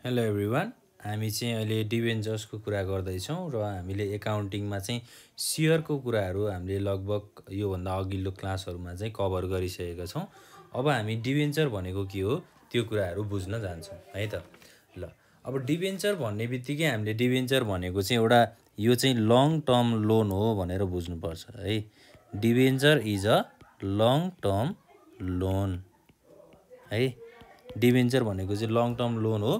Hello everyone. हामी चाहिँ अहिले डिभेन्चर्सको कुरा गर्दैछौँ र हामीले एकाउन्टिङमा चाहिँ सेयरको कुराहरू हामीले लगभग योभन्दा अघिल्लो क्लासहरूमा चाहिँ कभर गरिसकेका छौँ। अब हामी डिभेन्चर भनेको के हो त्यो कुराहरू बुझ्न जान्छौँ है त। ल अब डिभेन्चर भन्ने बित्तिकै हामीले डिभेन्चर भनेको चाहिँ एउटा यो चाहिँ लङ टर्म लोन हो भनेर बुझ्नुपर्छ है। Debenture is a long term loan है। डिभेन्चर भनेको चाहिँ लङ टर्म लोन हो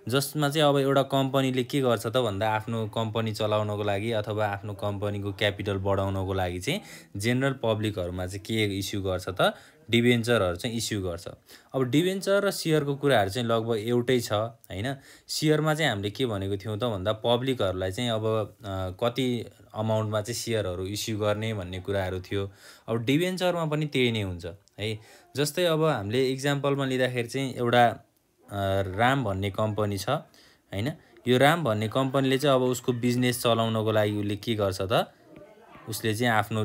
जसमा चाहिँ अब एउटा कम्पनीले के गर्छ त भन्दा आफ्नो कम्पनी चलाउनको लागि अथवा आफ्नो कम्पनीको क्यापिटल बढाउनको लागि चाहिँ जेनरल पब्लिकहरूमा चाहिँ के इस्यु गर्छ त डिभेन्चरहरू चाहिँ इस्यु गर्छ। अब डिभेन्चर र सेयरको कुराहरू चाहिँ लगभग एउटै छ हैन। सेयरमा चाहिँ हामीले के भनेको थियौँ त भन्दा पब्लिकहरूलाई चाहिँ अब कति अमाउन्टमा चाहिँ सेयरहरू इस्यु गर्ने भन्ने कुराहरू थियो। अब डिभेन्चरमा पनि त्यही नै हुन्छ है। जस्तै अब हामीले इक्जाम्पलमा लिँदाखेरि चाहिँ एउटा राम भन्ने कम्पनी छ हैन। यो राम भन्ने कम्पनीले चाहिँ अब उसको बिजनेस चलाउनको लागि उसले के गर्छ त उसले चाहिँ आफ्नो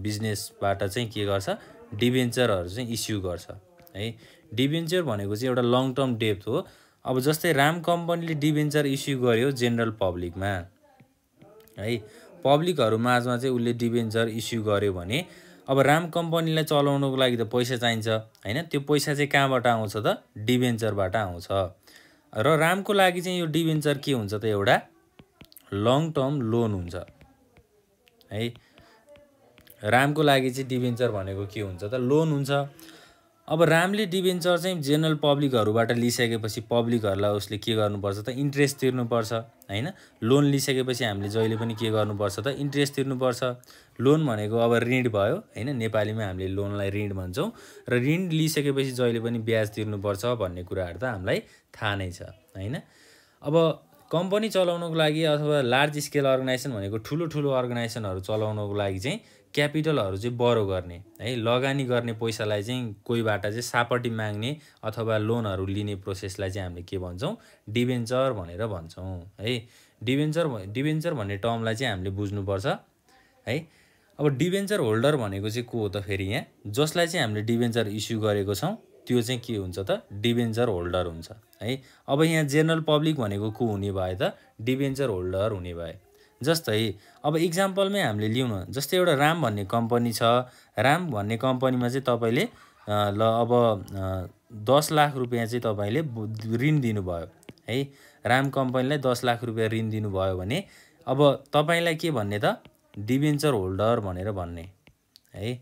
बिजनेसबाट चाहिँ के गर्छ डिभेन्चरहरू चाहिँ इस्यु गर्छ है। डिभेन्चर भनेको चाहिँ एउटा लङ टर्म डेब्ट हो। अब जस्तै राम कम्पनीले डिभेन्चर इस्यु गर्यो जेनरल पब्लिकमा है। पब्लिकहरू माझमा चाहिँ उसले डिभेन्चर इस्यु गर्यो भने अब राम कम्पनीलाई चलाउनको लागि त पैसा चाहिन्छ हैन। त्यो पैसा चाहिँ कहाँबाट आउँछ त डिभेन्चरबाट आउँछ। र रामको लागि चाहिँ यो डिभेन्चर के हुन्छ त एउटा लङ टर्म लोन हुन्छ है। रामको लागि चाहिँ डिभेन्चर भनेको के हुन्छ त लोन हुन्छ। अब रामले डिभेन्चर चाहिँ जेनरल पब्लिकहरूबाट लिइसकेपछि पब्लिकहरूलाई उसले के गर्नुपर्छ त इन्ट्रेस्ट तिर्नुपर्छ हैन। लोन लिइसकेपछि हामीले जहिले पनि के गर्नुपर्छ त इन्ट्रेस्ट तिर्नुपर्छ। लोन भनेको अब ऋण भयो हैन। नेपालीमा हामीले लोनलाई ऋण भन्छौँ र ऋण लिइसकेपछि जहिले पनि ब्याज तिर्नुपर्छ भन्ने कुराहरू त हामीलाई थाहा नै छ हैन। अब कम्पनी चलाउनको लागि अथवा लार्ज स्केल अर्गनाइजेसन भनेको ठुलो ठुलो अर्गनाइजेसनहरू चलाउनको लागि चाहिँ क्यापिटलहरू चाहिँ बरो गर्ने है। लगानी गर्ने पैसालाई चाहिँ कोहीबाट चाहिँ सापटी माग्ने अथवा लोनहरू लिने प्रोसेसलाई चाहिँ हामीले के भन्छौँ डिभेन्चर भनेर भन्छौँ है। डिभेन्चर भन्ने टर्मलाई चाहिँ हामीले बुझ्नुपर्छ है। अब डिभेन्चर होल्डर भनेको चाहिँ को हो त फेरि यहाँ जसलाई चाहिँ हामीले डिभेन्चर इस्यु गरेको छौँ त्यो चाहिँ के हुन्छ त डिभेन्चर होल्डर हुन्छ है। अब यहाँ जेनरल पब्लिक भनेको को हुने भए त डिभेन्चर होल्डर हुने भए। जस्तै अब इक्जाम्पलमै हामीले लिउँ न। जस्तै एउटा राम भन्ने कम्पनी छ। राम भन्ने कम्पनीमा चाहिँ तपाईँले ल अब 10 लाख रुपियाँ चाहिँ तपाईँले ऋण दिनुभयो है। राम कम्पनीलाई 10 लाख रुपियाँ ऋण दिनुभयो भने अब तपाईँलाई के भन्ने त डिभेन्चर होल्डर भनेर भन्ने है।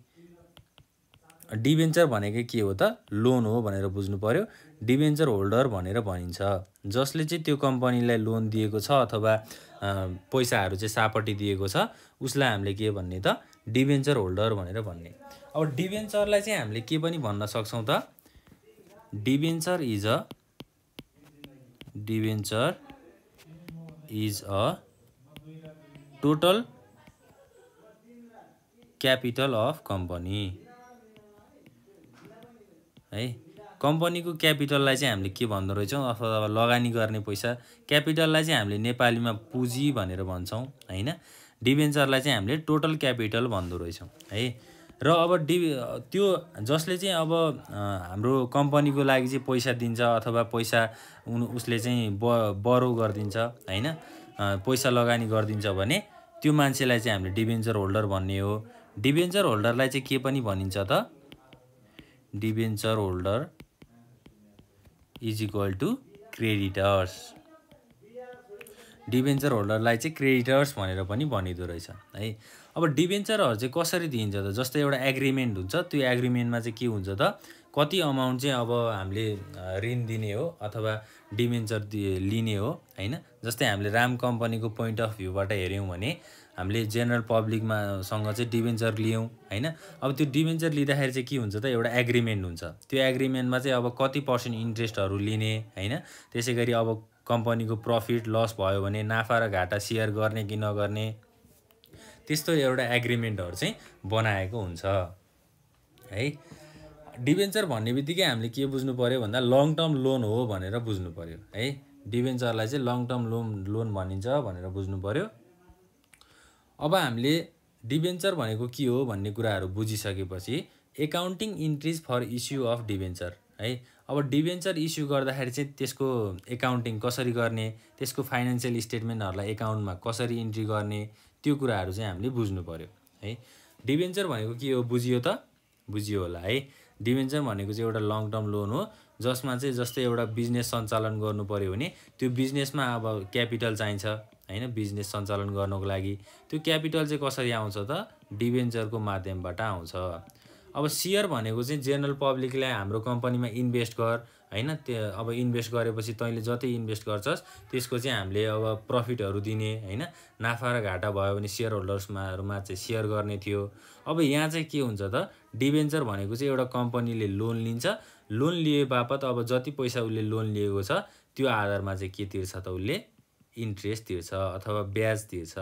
डिभेन्चर भनेको के हो त लोन हो भनेर बुझ्नु पर्यो। डिभेन्चर होल्डर भनेर भनिन्छ जसले चाहिँ त्यो कम्पनीलाई लोन दिएको छ अथवा पैसाहरू चाहिँ सापटी दिएको छ उसलाई हामीले के भन्ने त डिभेन्चर होल्डर भनेर भन्ने। अब डिभेन्चरलाई चाहिँ हामीले के पनि भन्न सक्छौँ त debenture is a total capital of company है। कम्पनीको क्यापिटललाई चाहिँ हामीले के भन्दो रहेछौँ अथवा लगानी गर्ने पैसा क्यापिटललाई चाहिँ हामीले नेपालीमा पुँजी भनेर भन्छौँ हैन। डिभेन्चरलाई चाहिँ हामीले टोटल क्यापिटल भन्दो रहेछौँ है। र अब त्यो जसले चाहिँ अब हाम्रो कम्पनीको लागि चाहिँ पैसा दिन्छ अथवा पैसा उसले चाहिँ बरो गरिदिन्छ हैन। पैसा लगानी गरिदिन्छ भने त्यो मान्छेलाई चाहिँ हामीले डिभेन्चर होल्डर भन्ने हो। डिभेन्चर होल्डरलाई चाहिँ के पनि भनिन्छ त debenture holder is equal to creditors. Debenture होल्डरलाई चाहिँ क्रेडिटर्स भनेर पनि भनिदो रहेछ है। अब डिभेन्चरहरू चाहिँ कसरी दिइन्छ त जस्तै एउटा एग्रिमेन्ट हुन्छ। त्यो एग्रिमेन्टमा चाहिँ के हुन्छ त कति अमाउन्ट चाहिँ अब हामीले ऋण दिने हो अथवा डिभेन्चर लिने हो हैन। जस्तै हामीले राम कम्पनीको पोइन्ट अफ भ्यूबाट हेऱ्यौँ भने हामीले जेनरल पब्लिकमा सँग चाहिँ डिभेन्चर लियौँ हैन। अब त्यो डिभेन्चर लिँदाखेरि चाहिँ के हुन्छ त एउटा एग्रिमेन्ट हुन्छ। त्यो एग्रिमेन्टमा चाहिँ अब कति % इन्ट्रेस्टहरू लिने हैन। त्यसै गरी अब कम्पनीको प्रफिट लस भयो भने नाफा र घाटा सेयर गर्ने कि नगर्ने त्यस्तो एउटा एग्रिमेन्टहरू चाहिँ बनाएको हुन्छ है। डिभेन्चर भन्ने बित्तिकै हामीले के बुझ्नु पर्यो भन्दा लङ टर्म लोन हो भनेर बुझ्नु पर्यो है। डिभेन्चरलाई चाहिँ लङ टर्म लोन भनिन्छ भनेर बुझ्नु पर्यो। अब हामीले डिभेन्चर भनेको के हो भन्ने कुराहरू बुझिसकेपछि accounting entries for issue of debenture है। अब डिबेन्चर इस्यु गर्दाखेरि चाहिँ त्यसको एकाउन्टिङ कसरी गर्ने, त्यसको फाइनान्सियल स्टेटमेन्टहरूलाई एकाउन्टमा कसरी इन्ट्री गर्ने, त्यो कुराहरू चाहिँ हामीले बुझ्नु पर्यो है। डिबेन्चर भनेको के हो बुझियो त? बुझियो होला है। डिबेन्चर भनेको चाहिँ एउटा लङ टर्म लोन हो जसमा चाहिँ जस्तै एउटा बिजनेस सञ्चालन गर्नु पर्यो भने त्यो बिजनेसमा अब क्यापिटल चाहिन्छ हैन, बिजनेस सञ्चालन गर्नको लागि। त्यो क्यापिटल चाहिँ कसरी आउँछ त? डिबेन्चरको माध्यमबाट आउँछ। अब सेयर भनेको चाहिँ जेनरल पब्लिकलाई हाम्रो कम्पनीमा इन्भेस्ट गर हैन, त्यो अब इन्भेस्ट गरेपछि तैँले जति इन्भेस्ट गर्छस् त्यसको चाहिँ हामीले अब प्रफिटहरू दिने हैन, नाफा र घाटा भयो भने सेयर होल्डर्समा चाहिँ सेयर गर्ने थियो। अब यहाँ चाहिँ के हुन्छ त? डिबेन्चर भनेको चाहिँ एउटा कम्पनीले लोन लिन्छ, लोन लिए बापत अब जति पैसा उसले लोन लिएको छ त्यो आधारमा चाहिँ के तिर्छ त? उसले इन्ट्रेस्ट तिर्छ अथवा ब्याज तिर्छ।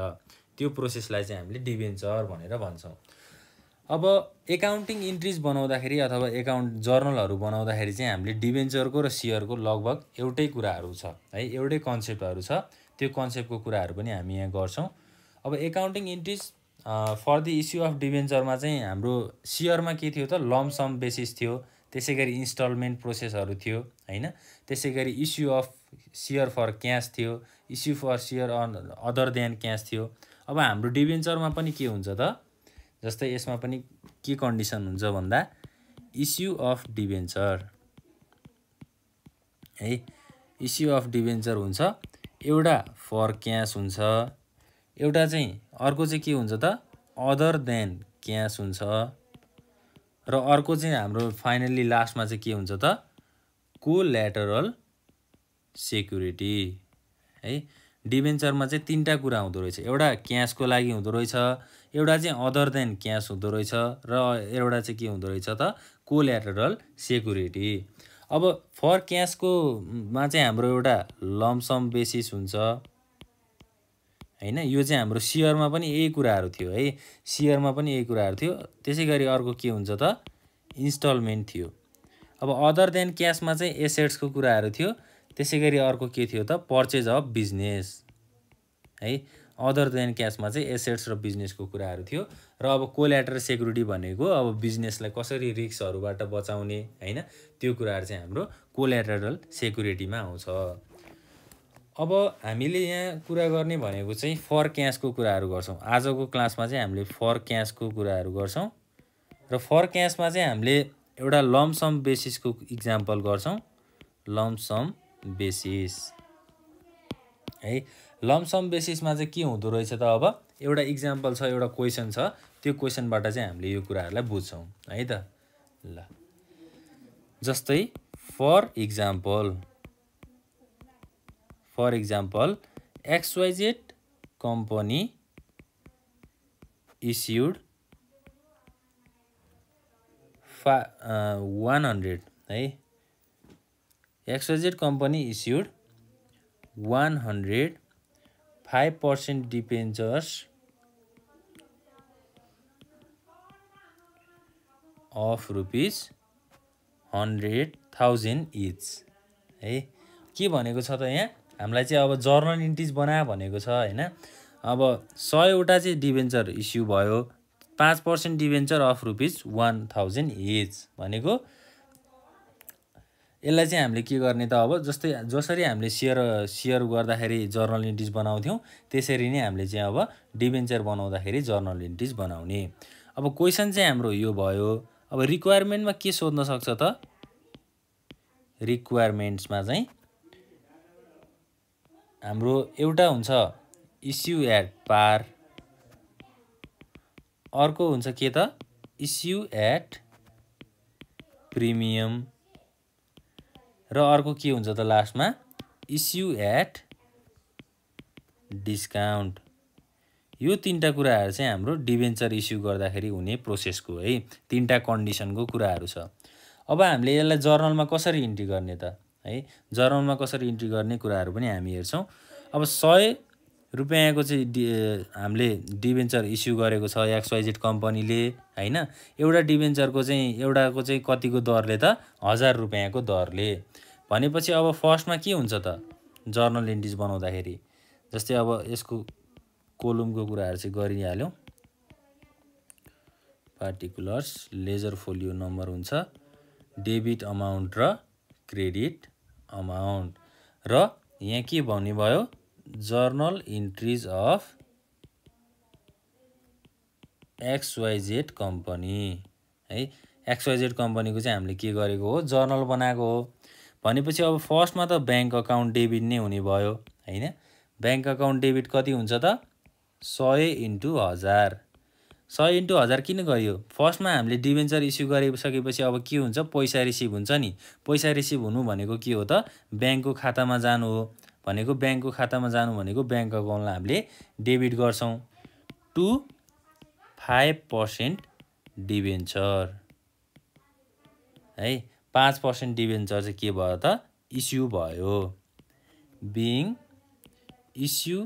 त्यो प्रोसेसलाई चाहिँ हामीले डिबेन्चर भनेर भन्छौँ। अब एकाउन्टिङ इन्ट्रिज बनाउँदाखेरि अथवा एकाउन्ट जर्नलहरू बनाउँदाखेरि चाहिँ हामीले डिबेन्चरको र सेयरको लगभग एउटै कुराहरू छ है, एउटै कन्सेप्टहरू छ। त्यो कन्सेप्टको कुराहरू पनि हामी यहाँ गर्छौँ। अब accounting entries for the issue of डिबेन्चरमा चाहिँ हाम्रो सेयरमा के थियो त? लम्प सम बेसिस थियो, त्यसै गरी इन्स्टलमेन्ट प्रोसेसहरू थियो हैन, त्यसै गरी issue of share for cash थियो, issue for share on other than cash थियो। अब हाम्रो डिबेन्चरमा पनि के हुन्छ त? जस्तै यसमा पनि के कन्डिसन हुन्छ भन्दा इस्यु अफ डिबेन्चर है, इस्यु अफ डिबेन्चर हुन्छ, एउटा फर क्यास हुन्छ, एउटा चाहिँ अर्को चाहिँ के हुन्छ त? अदर देन क्यास हुन्छ, र अर्को चाहिँ हाम्रो फाइनल्ली लास्टमा चाहिँ के हुन्छ त? कोल्याटरल सेक्युरिटी है। डिबेन्चरमा चाहिँ तीनटा कुरा हुँदो रहेछ, एउटा क्यासको लागि हुँदो रहेछ, एउटा चाहिँ अदर देन क्यास हुँदो रहेछ, र एउटा चाहिँ के हुँदो रहेछ त? कोल्याटरल सेक्युरिटी। अब फर क्यासको मा चाहिँ हाम्रो एउटा लम्पसम बेसिस हुन्छ हैन, यो चाहिँ हाम्रो सेयरमा पनि यही कुराहरू थियो है, सेयरमा पनि यही कुराहरू थियो। त्यसै गरी अर्को के हुन्छ त? इन्स्टलमेन्ट थियो। अब अदर देन क्यासमा चाहिँ एसेट्सको कुराहरू थियो, त्यसै गरी अर्को के थियो त? पर्चेज अफ बिजनेस है। अदर देन क्यासमा चाहिँ एसेट्स र बिजनेसको कुराहरू थियो। र अब कोल्याटरल सेक्युरिटी भनेको अब बिजनेसलाई कसरी रिस्कहरूबाट बचाउने हैन, त्यो कुराहरू चाहिँ हाम्रो कोल्याटरल सेक्युरिटीमा आउँछ। अब हामीले यहाँ कुरा गर्ने भनेको चाहिँ फर क्यासको कुराहरू गर्छौँ। आजको क्लासमा चाहिँ हामीले फर क्यासको कुराहरू गर्छौँ, र फर क्यासमा चाहिँ हामीले एउटा लम्पसम बेसिसको इक्जाम्पल गर्छौँ। लम्पसम बेसिस है, लम्पसम बेसिसमा चाहिँ के हुँदो रहेछ त? अब एउटा इक्जाम्पल छ, एउटा क्वेसन छ, त्यो क्वेसनबाट चाहिँ हामीले यो कुराहरूलाई बुझ्छौँ है त। ल जस्तै for example XYZ company issued 100 है, XYZ company issued 100 5% debentures of ₹100,000 each है। के भनेको छ त यहाँ? हामीलाई चाहिँ अब जर्नल इन्ट्रिज बना भनेको छ हैन। अब 100वटा चाहिँ डिबेन्चर इस्यु भयो, 5% डिबेन्चर अफ ₹1000 इच भनेको यसलाई चाहिँ हामीले के गर्ने त? अब जसरी हामीले सेयर गर्दाखेरि जर्नल इन्ट्रिज बनाउँथ्यौँ त्यसरी नै हामीले चाहिँ अब डिबेन्चर बनाउँदाखेरि जर्नल इन्ट्रिज बनाउने। अब क्वेसन चाहिँ हाम्रो यो भयो। अब रिक्वायरमेन्टमा के सोध्न सक्छ त? रिक्वायरमेन्ट्समा चाहिँ हाम्रो एउटा हुन्छ इस्यु एट पार, अर्को हुन्छ के त? इस्यु एट प्रिमियम, र अर्को के हुन्छ त लास्टमा? Issue at discount. यो तीनटा कुराहरू चाहिँ हाम्रो डिबेन्चर इस्यु गर्दाखेरि हुने प्रोसेसको है, तीनटा कन्डिसनको कुराहरू छ। अब हामीले यसलाई जर्नलमा कसरी इन्ट्री गर्ने त है? जर्नलमा कसरी इन्ट्री गर्ने कुराहरू पनि हामी हेर्छौँ। अब 100 रुपैयाँको चाहिँ हामीले डिबेन्चर इस्यु गरेको छ XYZ कम्पनीले हैन। एउटा डिबेन्चरको चाहिँ एउटाको चाहिँ कतिको दरले त? 1000 रुपैयाँको दरले। भनेपछि अब फर्स्टमा के हुन्छ त? जर्नल इन्ट्रिज बनाउँदाखेरि जस्तै अब यसको कोलमको कुराहरू चाहिँ गरिहाल्यौँ। पार्टिकुलर्स, लेजर फोलियो नम्बर हुन्छ, डेबिट अमाउन्ट र क्रेडिट अमाउन्ट र यहाँ के भन्ने भयो जर्नल इन्ट्रिज अफ XYZ कम्पनी है XYZ कम्पनीको चाहिँ हामीले के गरेको हो जर्नल बनाएको हो भनेपछि अब फर्स्टमा त बैंक अकाउन्ट डेबिट नै हुने भयो हैन बैंक अकाउन्ट डेबिट कति हुन्छ त 100 इन्टु 1000 100 इन्टु 1000 किन गरियो फर्स्टमा हामीले डिबेन्चर इस्यु गरिसकेपछि अब के हुन्छ पैसा रिसिभ हुन्छ नि पैसा रिसिभ हुनु भनेको के हो त बैंकको खातामा जानु हो भनेको बैंकको खातामा जानु भनेको बैंक अकाउन्टलाई हामीले डेबिट गर्छौं टु 5% डिबेन्चर है 5% डिबेन्चर चाहिँ के भयो त इस्यु भयो being issue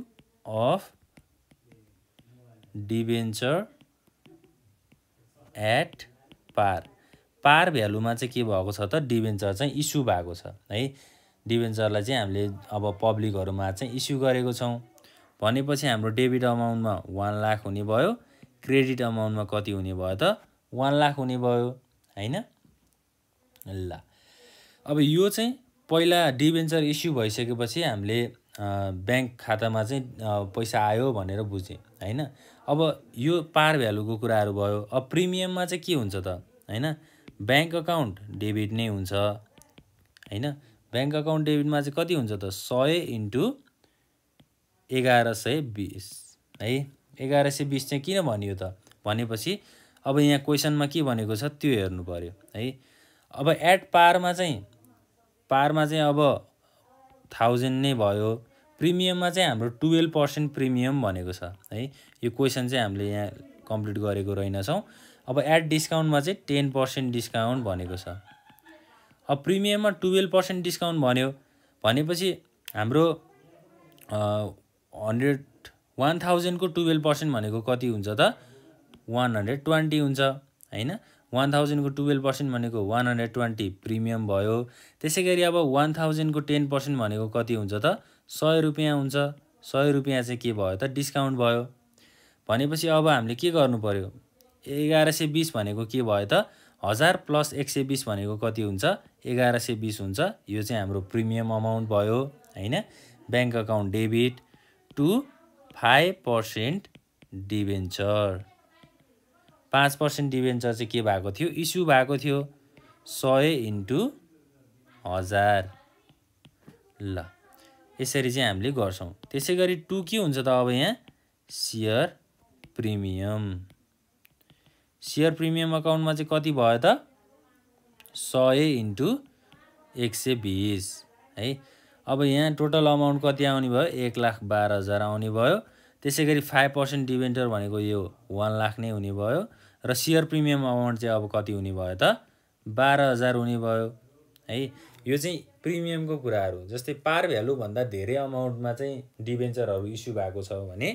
of debenture at par भ्यालुमा चाहिँ के भएको छ त डिबेन्चर चाहिँ इस्यु भएको छ है डिबेन्चरलाई चाहिँ हामीले अब पब्लिकहरुमा चाहिँ इस्यु गरेको छौं भनेपछि हाम्रो डेबिट अमाउन्टमा 1 लाख हुने भयो क्रेडिट अमाउन्टमा कति हुने भयो त 1 लाख हुने भयो हैन ल अब यो चाहिँ पहिला डिबेन्चर इस्यु भइसकेपछि हामीले बैंक खातामा चाहिँ पैसा आयो भनेर बुझे हैन अब यो पार भ्यालुको कुराहरु भयो अब प्रिमियममा चाहिँ के हुन्छ त हैन बैंक अकाउन्ट डेबिट नै हुन्छ हैन बैंक अकाउन्ट डेबिटमा चाहिँ कति हुन्छ त 100 इन्टु 1120 है 1120 चाहिँ किन भनियो त भनेपछि अब यहाँ क्वेशनमा के भनेको छ त्यो हेर्नु पर्यो है अब एट पारमा चाहिँ अब 1000 नै भयो प्रिमियममा चाहिँ हाम्रो 12% प्रिमियम भनेको छ है यो क्वेशन चाहिँ हामीले यहाँ कम्प्लिट गरेको रहेनछौं अब एट डिस्काउन्टमा चाहिँ 10% डिस्काउन्ट भनेको छ अब प्रिमियममा 12% डिस्काउन्ट भन्यो भनेपछि हाम्रो 1000 को 12% भनेको कति हुन्छ त 120 हुन्छ हैन 1000 को 12% भनेको 120 प्रिमियम भयो त्यसैगरी अब 1000 को 10% भनेको कति हुन्छ त 100 रुपैयाँ हुन्छ 100 रुपैयाँ चाहिँ के भयो त डिस्काउन्ट भयो भनेपछि अब हामीले के गर्नु पर्यो 1120 भनेको के भयो त 1000 प्लस 120 भनेको कति हुन्छ 1120 हुन्छ यो चाहिँ हाम्रो प्रिमियम अमाउन्ट भयो हैन bank account debit to 5% debenture 5% debenture चाहिँ के भएको थियो इस्यु भएको थियो 100 इन्टु 1000 ल यसरी चाहिँ हामीले गर्छौं त्यसैगरी 2 के हुन्छ त अब यहाँ शेयर प्रिमियम अकाउन्टमा चाहिँ कति भयो त 100 इन्टु 120 है अब यहाँ टोटल अमाउन्ट कति आउने भयो 1,12,000 आउने भयो त्यसैगरी 5% डिबेन्चर भनेको यो 1 लाख नै हुने भयो र शेयर प्रिमियम अमाउन्ट चाहिँ अब कति हुने भयो त 12,000 हुने भयो है यो चाहिँ प्रिमियमको कुराहरु जस्तै पार भ्यालु भन्दा धेरै अमाउन्टमा चाहिँ डिबेन्चरहरु इस्यु भएको छ भने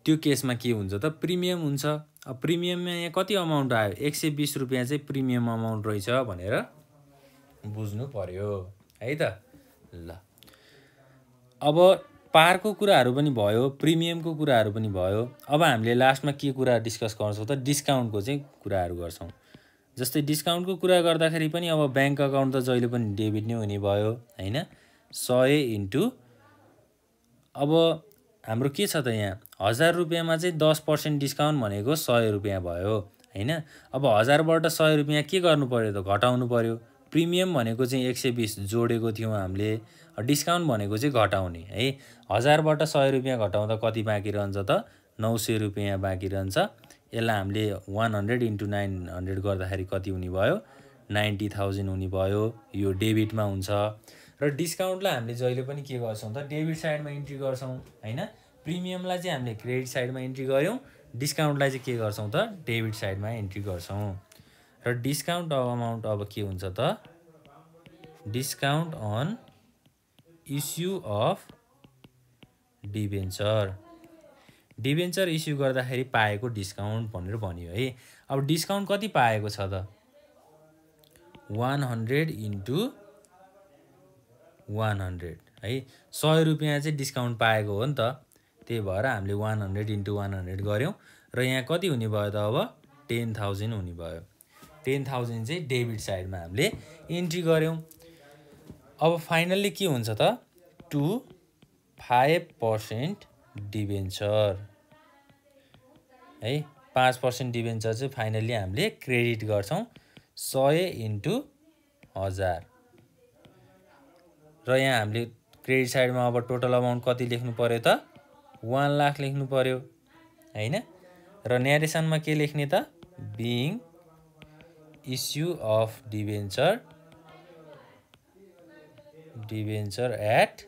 त्यो केसमा के हुन्छ त प्रिमियम हुन्छ अब प्रिमियममा यहाँ कति अमाउन्ट आयो 120 रुपैयाँ चाहिँ प्रिमियम अमाउन्ट रहेछ भनेर बुझ्नु पर्यो है त ल अब पारको कुराहरु पनि भयो प्रिमियमको कुराहरु पनि भयो अब हामीले लास्टमा के कुरा डिस्कस गर्छौं त डिस्काउन्टको चाहिँ कुराहरु गर्छौं जस्तै डिस्काउन्टको कुरा गर्दाखेरि पनि अब बैंक अकाउन्ट त जहिले पनि डेबिट नै हुने भयो हैन 100 इन्टु अब हाम्रो के छ त यहाँ 1000 रुपैयाँमा चाहिँ 10% डिस्काउन्ट भनेको 100 रुपैयाँ भयो हैन अब 1000 बाट 100 रुपैयाँ के गर्नु पर्यो त घटाउनु पर्यो प्रिमियम भनेको चाहिँ 120 जोडेको थियौ हामीले डिस्काउन्ट भनेको चाहिँ घटाउने है 1000 बाट 100 रुपैयाँ घटाउँदा कति बाँकी रहन्छ त 900 रुपैयाँ बाँकी रहन्छ यसलाई हामीले 100 इन्टु 900 गर्दाखेरि कति हुने भयो 90,000 हुने भयो यो डेबिटमा हुन्छ र डिस्काउन्टलाई हामीले जहिले पनि के गर्छौं त डेबिट साइडमा इन्ट्री गर्छौं हैन प्रिमियमलाई चाहिँ हामीले क्रेडिट साइडमा इन्ट्री गर्यौं डिस्काउन्टलाई चाहिँ के गर्छौं त डेबिट साइडमा इन्ट्री गर्छौं र डिस्काउन्ट अमाउन्ट अब के हुन्छ त discount on issue of debenture issue गर्दाखेरि पाएको डिस्काउन्ट भनेर भनियो है अब डिस्काउन्ट कति पाएको छ त 100 इन्टु 100 है 100 रुपैयाँ चाहिँ डिस्काउन्ट पाएको हो नि त त्यही भएर हामीले 100 इन्टु 100 गर्यौं र यहाँ कति हुने भयो त अब 10,000 हुने भयो 10,000 चाहिँ डेबिट साइडमा हामीले इन्ट्री गऱ्यौँ। अब फाइनल्ली के हुन्छ त 5% डिबेन्चर है 5% डिबेन्चर चाहिँ फाइनल्ली हामीले क्रेडिट गर्छौँ 100 × 1000 र यहाँ हामीले क्रेडिट साइडमा अब टोटल अमाउन्ट कति लेख्नु पर्यो त 1 लाख लेख्नु पर्यो हैन र न्यारेसनमा के लेख्ने त being issue of debenture at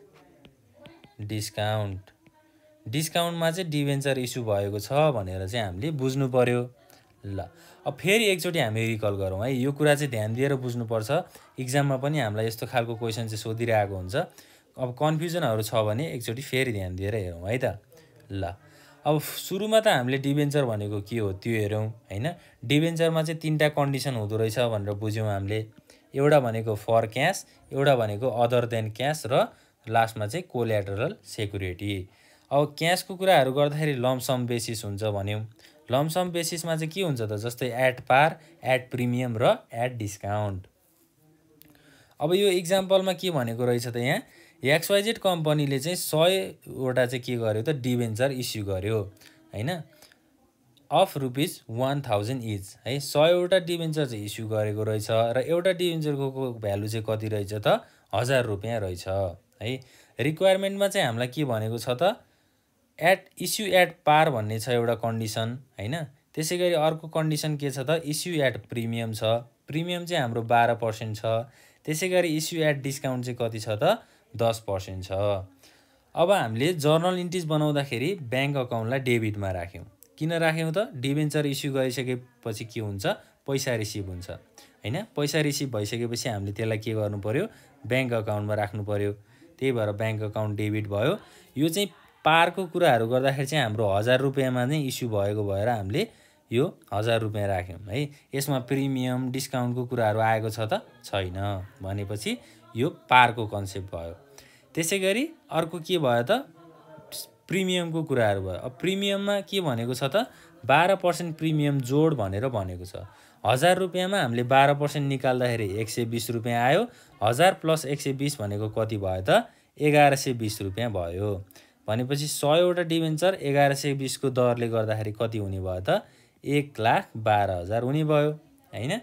डिस्काउन्टमा चाहिँ डिबेन्चर इस्यु भएको छ भनेर चाहिँ हामीले बुझ्नु पर्यो। ल अब फेरि एकचोटि हामी रिकल गरौँ है, यो कुरा चाहिँ ध्यान दिएर बुझ्नुपर्छ। इक्जाममा पनि हामीलाई यस्तो खालको क्वेसन चाहिँ सोधिरहेको हुन्छ। अब कन्फ्युजनहरू छ भने एकचोटि फेरि ध्यान दिएर हेरौँ है त। ल अब सुरुमा त हामीले डिबेन्चर भनेको के हो त्यो हेरौँ हैन। डिबेन्चरमा चाहिँ 3टा कन्डिसन हुँदो रहेछ भनेर बुझ्यौँ हामीले। एउटा भनेको फर क्यास, एउटा भनेको अदर देन क्यास र लास्टमा चाहिँ कोल्याटरल सेक्युरिटी। अब क्यासको कुराहरू गर्दाखेरि लम्पसम बेसिस हुन्छ भन्यौँ। लम्पसम बेसिसमा चाहिँ के हुन्छ त जस्तै एट पार, एट प्रिमियम र एट डिस्काउन्ट। अब यो इक्जाम्पलमा के भनेको रहेछ त यहाँ XYZ कम्पनीले चाहिँ 100 वटा चाहिँ के गर्यो त डिबेन्चर इस्यु गर्यो हैन अफ ₹1000 इच है 100 वटा डिबेन्चर चाहिँ इस्यु गरेको रहेछ र एउटा डिबेन्चरको भ्यालु चाहिँ कति रहेछ त ₹1000 रहेछ है। रिक्वायरमेन्टमा चाहिँ हामीलाई के भनेको छ त इस्यु एट पार भन्ने छ एउटा कन्डिसन हैन। त्यसैगरी अर्को कन्डिसन के छ त इस्यु एट प्रिमियम छ, प्रिमियम चाहिँ हाम्रो 12% छ। त्यसैगरी इस्यु एट डिस्काउन्ट चाहिँ कति छ त 10% छ। अब हामीले जर्नल इन्ट्रिज बनाउँदाखेरि ब्याङ्क अकाउन्टलाई डेबिटमा राख्यौँ। किन राख्यौँ त डिबेन्चर इस्यु गरिसकेपछि के हुन्छ पैसा रिसिभ हुन्छ हैन। पैसा रिसिभ भइसकेपछि हामीले त्यसलाई के गर्नु पर्यो ब्याङ्क अकाउन्टमा राख्नु पर्यो। त्यही भएर ब्याङ्क अकाउन्ट डेबिट भयो। यो चाहिँ पारको कुराहरू गर्दाखेरि चाहिँ हाम्रो ₹1000 नै इस्यु भएको भएर हामीले यो ₹1000 राख्यौँ है। यसमा प्रिमियम डिस्काउन्टको कुराहरू आएको छ त छैन भनेपछि यो पारको कन्सेप्ट भयो। त्यसैगरी अर्को के भयो त प्रिमियमको कुराहरू भयो। अब प्रिमियममा के भनेको छ त 12% प्रिमियम जोड भनेर भनेको छ। ₹1000 मा हामीले 12% निकाल्दाखेरि ₹120 आयो। 1000 + 120 भनेको कति भयो त ₹1120 भयो। भनेपछि 100 वटा डिबेन्चर 1120 को दरले गर्दाखेरि कति हुने भयो त 1,12,000 हुने भयो हैन।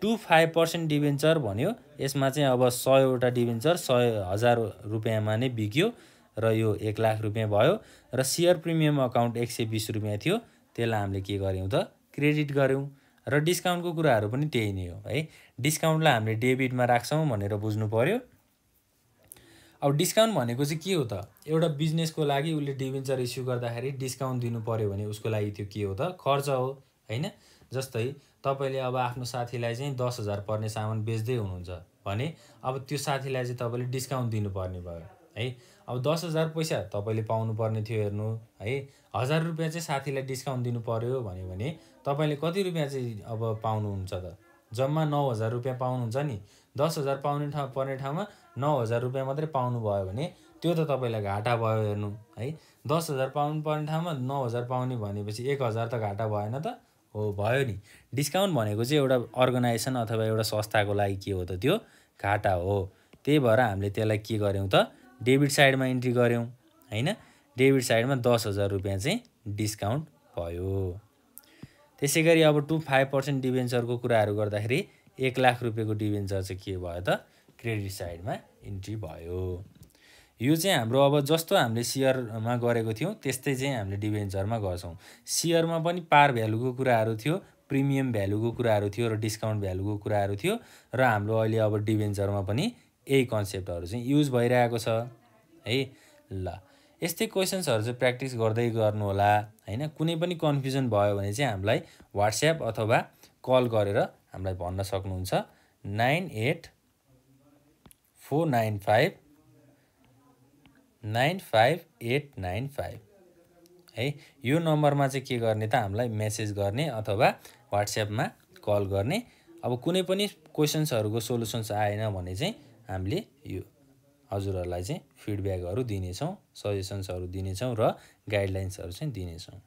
5% डिबेन्चर भन्यो। यसमा चाहिँ अब 100 वटा डिबेन्चर ₹100,000 मा नै बिक्यो र यो ₹1,00,000 भयो र सेयर प्रिमियम अकाउन्ट ₹120 थियो। त्यसलाई हामीले के गर्यौँ त क्रेडिट गर्यौँ र डिस्काउन्टको कुराहरू पनि त्यही नै हो है। डिस्काउन्टलाई हामीले डेबिटमा राख्छौँ भनेर बुझ्नु पर्यो। अब डिस्काउन्ट भनेको चाहिँ के हो त एउटा बिजनेसको लागि उसले डिबेन्चर इस्यु गर्दाखेरि डिस्काउन्ट दिनु पर्यो भने उसको लागि त्यो के हो त खर्च हो हैन। जस्तै तपाईले अब आफ्नो साथीलाई चाहिँ 10,000 पर्ने सामान बेच्दै हुनुहुन्छ भने अब त्यो साथीलाई चाहिँ तपाईले डिस्काउन्ट दिनुपर्ने भयो है। अब 10,000 पैसा तपाईले पाउनु पर्ने थियो हेर्नु है। ₹1000 चाहिँ साथीलाई डिस्काउन्ट दिनु पर्यो भने तपाईले कति रुपैयाँ चाहिँ अब पाउनुहुन्छ त जम्मा ₹9,000 पाउनुहुन्छ नि। 10,000 पर्ने ठाउँमा ₹9,000 मात्रै पाउनु भयो भने त्यो त तपाईलाई घाटा भयो हेर्नु है। 10,000 पाउनु पर्ने ठाउँमा 9,000 पाउने भनेपछि 1,000 त घाटा भएन त हो भयो नि। डिस्काउन्ट भनेको चाहिँ एउटा अर्गनाइजेसन अथवा एउटा संस्थाको लागि के हो त त्यो घाटा हो। त्यही भएर हामीले त्यसलाई के गर्यौँ त डेबिट साइडमा इन्ट्री गर्यौँ हैन। डेबिट साइडमा ₹10,000 चाहिँ डिस्काउन्ट भयो। त्यसैगरी अब 5% डिबेन्चरको कुराहरू गर्दाखेरि ₹1,00,000 को डिबेन्चर चाहिँ के भयो त क्रेडिट साइडमा इन्ट्री भयो। यो चाहिँ हाम्रो अब जस्तो हामीले सेयरमा गरेको थियौँ त्यस्तै चाहिँ हामीले डिबेन्चरमा गर्छौँ। सेयरमा पनि पार भ्यालुको कुराहरू थियो, प्रिमियम भ्यालुको कुराहरू थियो र डिस्काउन्ट भ्यालुको कुराहरू थियो र हाम्रो अहिले अब डिबेन्चरमा पनि यही कन्सेप्टहरू चाहिँ युज भइरहेको छ है। ल यस्तै क्वेसन्सहरू चाहिँ प्र्याक्टिस गर्दै गर्नु होला हैन। कुनै पनि कन्फ्युजन भयो भने चाहिँ हामीलाई WhatsApp अथवा कल गरेर हामीलाई भन्न सक्नुहुन्छ 9844959895 है। यो नम्बरमा चाहिँ के गर्ने त हामीलाई मेसेज गर्ने अथवा WhatsAppमा कल गर्ने। अब कुनै पनि क्वेसन्सहरूको सोलुसन्स आएन भने चाहिँ हामीले यो हजुरहरूलाई चाहिँ फिडब्याकहरू दिनेछौँ, सजेसन्सहरू दिनेछौँ र गाइडलाइन्सहरू चाहिँ दिनेछौँ।